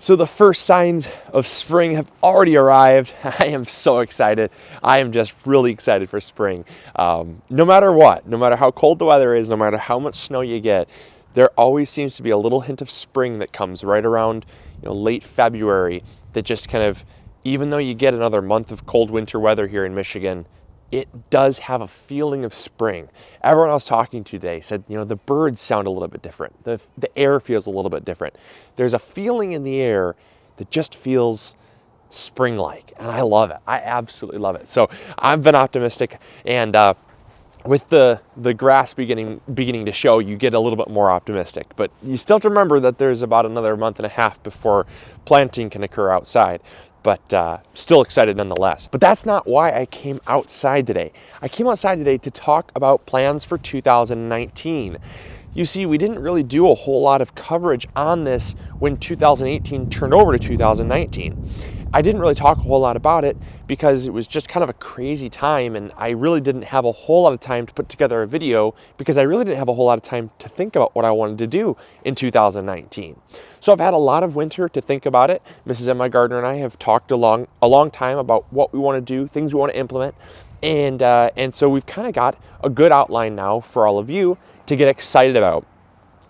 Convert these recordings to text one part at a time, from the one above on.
So the first signs of spring have already arrived. I am so excited. I am just really excited for spring. No matter what, no matter how cold the weather is, no matter how much snow you get, there always seems to be a little hint of spring that comes right around, late February that just kind of, even though you get another month of cold winter weather here in Michigan, it does have a feeling of spring. Everyone I was talking to today said, the birds sound a little bit different. The air feels a little bit different. There's a feeling in the air that just feels spring-like, and I love it. I absolutely love it. So I've been optimistic, and with the grass beginning to show, you get a little bit more optimistic. But you still have to remember that there's about another month and a half before planting can occur outside. But still excited nonetheless. But that's not why I came outside today. I came outside today to talk about plans for 2019. You see, we didn't really do a whole lot of coverage on this when 2018 turned over to 2019. I didn't really talk a whole lot about it because it was just kind of a crazy time, and I really didn't have a whole lot of time to put together a video because I really didn't have a whole lot of time to think about what I wanted to do in 2019. So I've had a lot of winter to think about it. Mrs. MIgardener and I have talked a long time about what we want to do, things we want to implement, and so we've kind of got a good outline now for all of you to get excited about.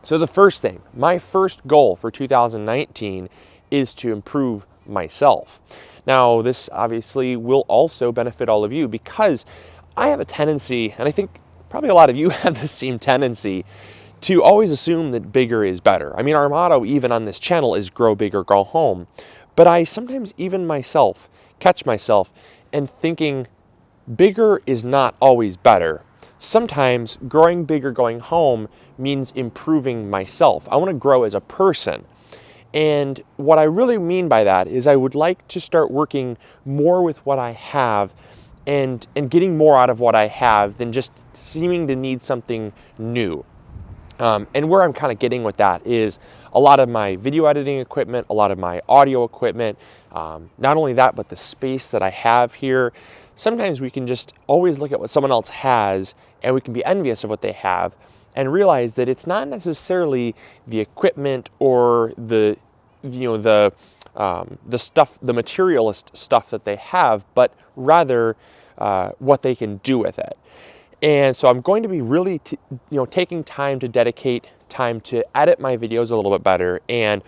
So the first thing, my first goal for 2019 is to improve myself. Now, this obviously will also benefit all of you because I have a tendency, and I think probably a lot of you have the same tendency, to always assume that bigger is better. I mean, our motto even on this channel is grow big or go home. But I sometimes even myself catch myself and thinking bigger is not always better. Sometimes growing big or going home means improving myself. I want to grow as a person. And what I really mean by that is I would like to start working more with what I have and getting more out of what I have than just seeming to need something new. And where I'm kind of getting with that is a lot of my video editing equipment, a lot of my audio equipment, not only that, but the space that I have here. Sometimes we can just always look at what someone else has and we can be envious of what they have and realize that it's not necessarily the equipment or the stuff, the materialist stuff that they have, but rather what they can do with it. And so I'm going to be really, taking time to dedicate time to edit my videos a little bit better and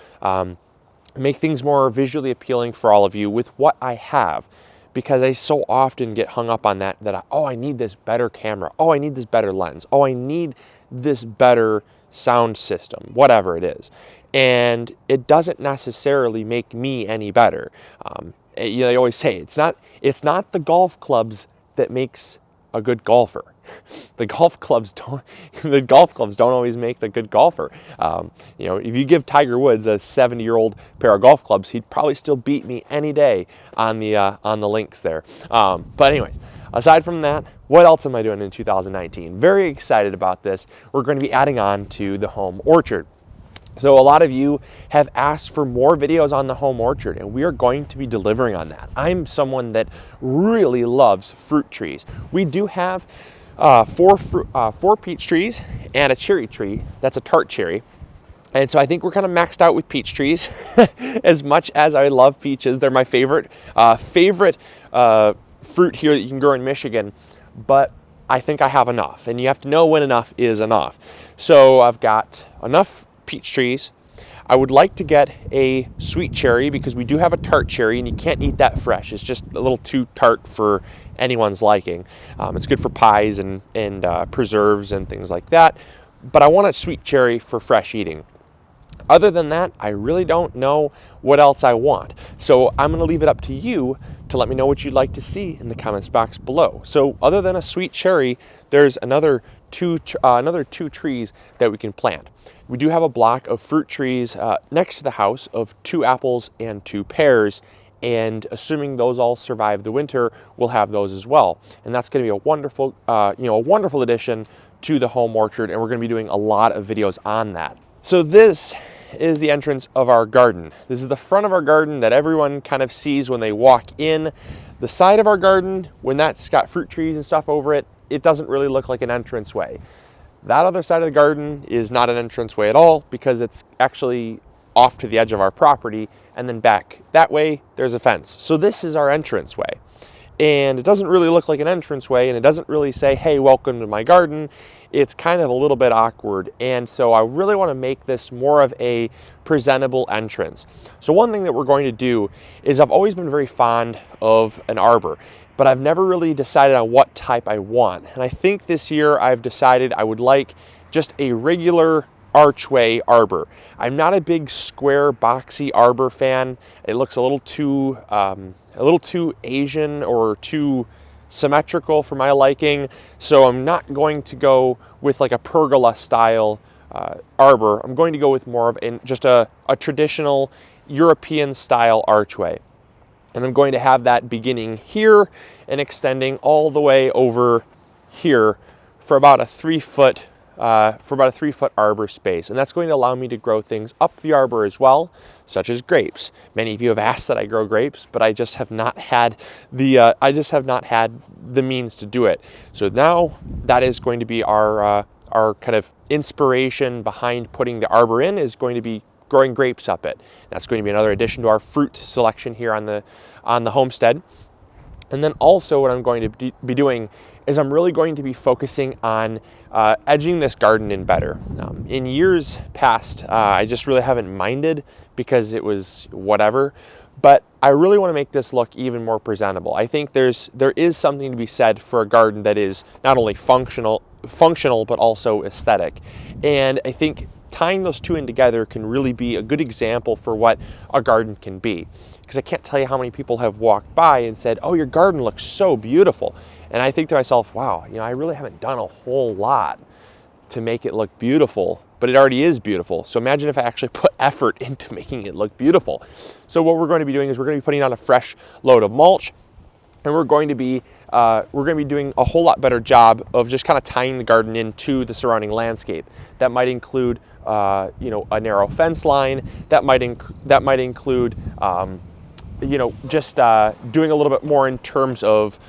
make things more visually appealing for all of you with what I have. Because I so often get hung up on that I need this better camera. Oh, I need this better lens. Oh, I need this better sound system, whatever it is. And it doesn't necessarily make me any better. They always say it's not the golf clubs that makes a good golfer. The golf clubs don't always make the good golfer. If you give Tiger Woods a 70-year-old pair of golf clubs, he'd probably still beat me any day on the links there. But anyways, aside from that, what else am I doing in 2019? Very excited about this. We're going to be adding on to the home orchard. So a lot of you have asked for more videos on the home orchard, and we are going to be delivering on that. I'm someone that really loves fruit trees. We do have 4 peach trees and a cherry tree. That's a tart cherry. And so I think we're kind of maxed out with peach trees. As much as I love peaches, they're my favorite fruit here that you can grow in Michigan. But I think I have enough, and you have to know when enough is enough. So I've got enough peach trees. I would like to get a sweet cherry because we do have a tart cherry, and you can't eat that fresh. It's just a little too tart for anyone's liking. It's good for pies and preserves and things like that, but I want a sweet cherry for fresh eating. Other than that, I really don't know what else I want. So I'm going to leave it up to you to let me know what you'd like to see in the comments box below. So other than a sweet cherry, there's another two trees that we can plant. We do have a block of fruit trees next to the house of 2 apples and 2 pears. And assuming those all survive the winter, we'll have those as well. And that's going to be a wonderful addition to the home orchard. And we're going to be doing a lot of videos on that. So this is the entrance of our garden. This is the front of our garden that everyone kind of sees when they walk in. The side of our garden, when that's got fruit trees and stuff over it, it doesn't really look like an entranceway. That other side of the garden is not an entranceway at all because it's actually off to the edge of our property and then back that way there's a fence. So this is our entranceway. And it doesn't really look like an entranceway, and it doesn't really say, hey, welcome to my garden. It's kind of a little bit awkward. And so I really want to make this more of a presentable entrance. So one thing that we're going to do is I've always been very fond of an arbor, but I've never really decided on what type I want. And I think this year I've decided I would like just a regular archway arbor. I'm not a big square boxy arbor fan. It looks a little too Asian or too symmetrical for my liking. So I'm not going to go with like a pergola style arbor. I'm going to go with more of just a traditional European style archway. And I'm going to have that beginning here and extending all the way over here for about a 3 foot arbor space. And that's going to allow me to grow things up the arbor as well, such as grapes. Many of you have asked that I grow grapes, but I just have not had the means to do it. So now that is going to be our kind of inspiration behind putting the arbor in, is going to be growing grapes up it. That's going to be another addition to our fruit selection here on the homestead. And then also what I'm going to be doing is I'm really going to be focusing on edging this garden in better. In years past, I just really haven't minded because it was whatever, but I really want to make this look even more presentable. I think there is something to be said for a garden that is not only functional, but also aesthetic. And I think tying those two in together can really be a good example for what a garden can be. Because I can't tell you how many people have walked by and said, oh, your garden looks so beautiful. And I think to myself, wow, I really haven't done a whole lot to make it look beautiful, but it already is beautiful. So imagine if I actually put effort into making it look beautiful. So what we're going to be doing is we're going to be putting on a fresh load of mulch, and we're going to be doing a whole lot better job of just kind of tying the garden into the surrounding landscape. That might include a narrow fence line. That might include just doing a little bit more in terms of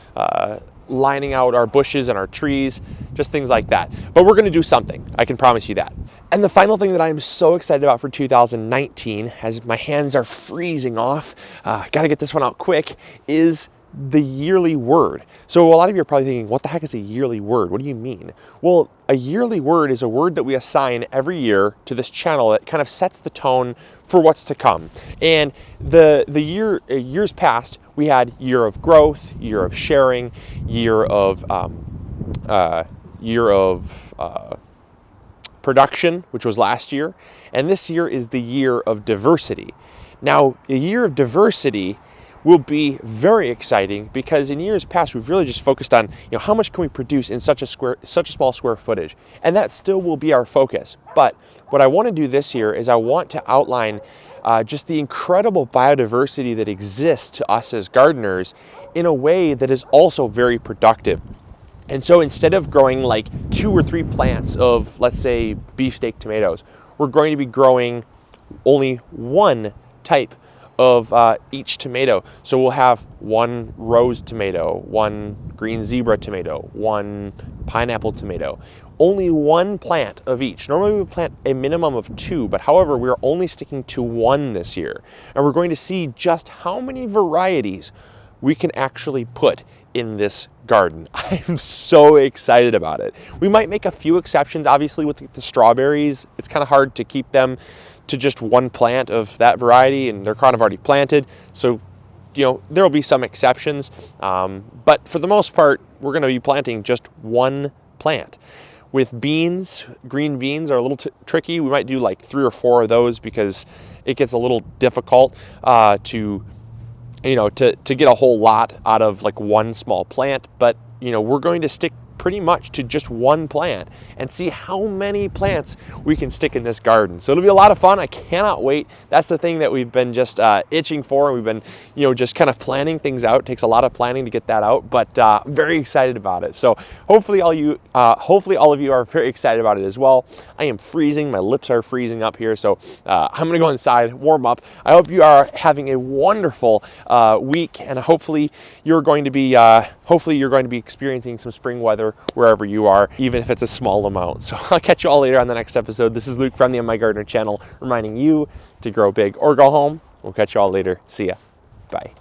lining out our bushes and our trees, just things like that. But we're going to do something, I can promise you that. And the final thing that I'm so excited about for 2019, as my hands are freezing off, got to get this one out quick, is the yearly word. So a lot of you are probably thinking, what the heck is a yearly word? What do you mean? Well, a yearly word is a word that we assign every year to this channel that kind of sets the tone for what's to come. And years past, we had year of growth, year of sharing, year of production, which was last year. And this year is the year of diversity. Now, the year of diversity will be very exciting because in years past we've really just focused on how much can we produce in such a small square footage, and that still will be our focus. But what I want to do this year is I want to outline just the incredible biodiversity that exists to us as gardeners in a way that is also very productive. And so instead of growing like 2 or 3 plants of, let's say, beefsteak tomatoes, we're going to be growing only one type of each tomato. So we'll have 1 rose tomato, 1 green zebra tomato, 1 pineapple tomato, only 1 plant of each. Normally we plant a minimum of 2, but however, we're only sticking to 1 this year. And we're going to see just how many varieties we can actually put in this garden. I'm so excited about it. We might make a few exceptions, obviously with the strawberries. It's kind of hard to keep them to just 1 plant of that variety, and they're kind of already planted. So, there'll be some exceptions. But for the most part, we're going to be planting just 1 plant. With beans, green beans are a little tricky. We might do like 3 or 4 of those because it gets a little difficult to get a whole lot out of like 1 small plant. But, we're going to stick pretty much to just 1 plant and see how many plants we can stick in this garden. So it'll be a lot of fun. I cannot wait. That's the thing that we've been just itching for. We've been, just kind of planning things out. It takes a lot of planning to get that out, but I'm very excited about it. So hopefully all of you are very excited about it as well. I am freezing. My lips are freezing up here. So I'm gonna go inside, warm up. I hope you are having a wonderful week, and hopefully you're going to be experiencing some spring weather wherever you are, even if it's a small amount. So I'll catch you all later on the next episode. This is Luke from the MIgardener channel, reminding you to grow big or go home. We'll catch you all later. See ya. Bye.